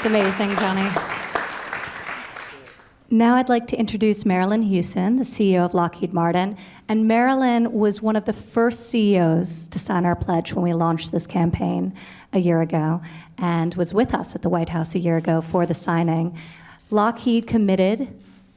That's amazing, Johnny. Now I'd like to introduce Marillyn Hewson, the CEO of Lockheed Martin. And Marillyn was one of the first CEOs to sign our pledge when we launched this campaign a year ago and was with us at the White House a year ago for the signing. Lockheed committed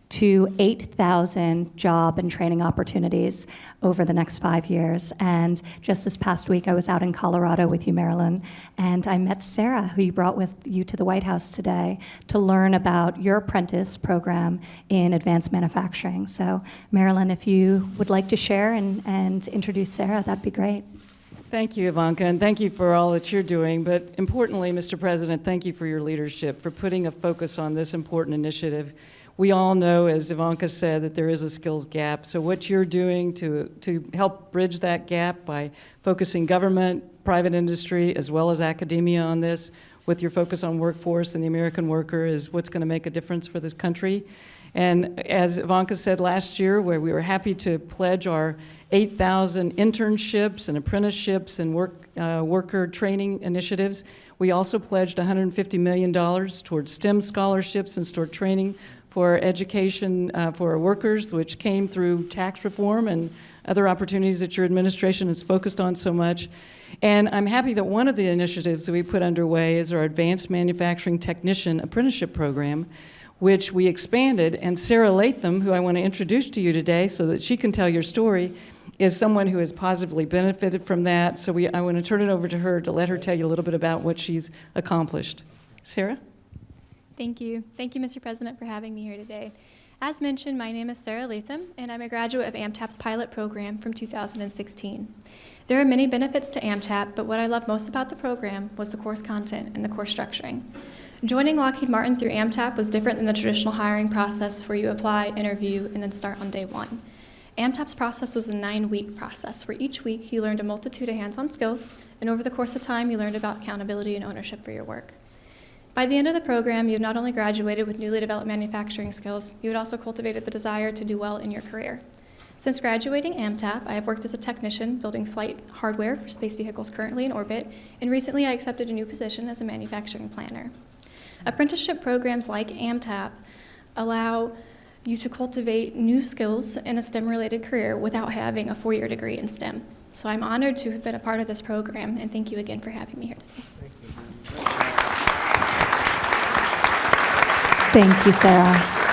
to 8,000 job and training opportunities over the next 5 years. And just this past week, I was out in Colorado with you, Marillyn, and I met Sarah, who you brought with you to the White House today, to learn about your apprentice program in advanced manufacturing. So, Marillyn, if you would like to share and introduce Sarah, that'd be great. Thank you, Ivanka, and thank you for all that you're doing. But importantly, Mr. President, thank you for your leadership, for putting a focus on this important initiative. We all know, as Ivanka said, that there is a skills gap. So what you're doing to help bridge that gap by focusing government, private industry, as well as academia on this, with your focus on workforce and the American worker, is what's going to make a difference for this country. And as Ivanka said last year, where we were happy to pledge our 8,000 internships and apprenticeships and worker training initiatives, we also pledged $150 million towards STEM scholarships and toward training for education for workers, which came through tax reform and other opportunities that your administration has focused on so much. And I'm happy that one of the initiatives that we put underway is our Advanced Manufacturing Technician Apprenticeship Program, which we expanded. And Sarah Latham, who I want to introduce to you today so that she can tell your story, is someone who has positively benefited from that. So I want to turn it over to her to let her tell you a little bit about what she's accomplished. Sarah? Thank you. Thank you, Mr. President, for having me here today. As mentioned, my name is Sarah Latham, and I'm a graduate of AMTAP's pilot program from 2016. There are many benefits to AMTAP, but what I loved most about the program was the course content and the course structuring. Joining Lockheed Martin through AMTAP was different than the traditional hiring process where you apply, interview, and then start on day one. AMTAP's process was a 9-week process where each week you learned a multitude of hands-on skills, and over the course of time you learned about accountability and ownership for your work. By the end of the program, you've not only graduated with newly developed manufacturing skills, you had also cultivated the desire to do well in your career. Since graduating AMTAP, I have worked as a technician building flight hardware for space vehicles currently in orbit, and recently I accepted a new position as a manufacturing planner. Apprenticeship programs like AMTAP allow you to cultivate new skills in a STEM-related career without having a 4-year degree in STEM. So I'm honored to have been a part of this program, and thank you again for having me here today. Thank you, Sarah.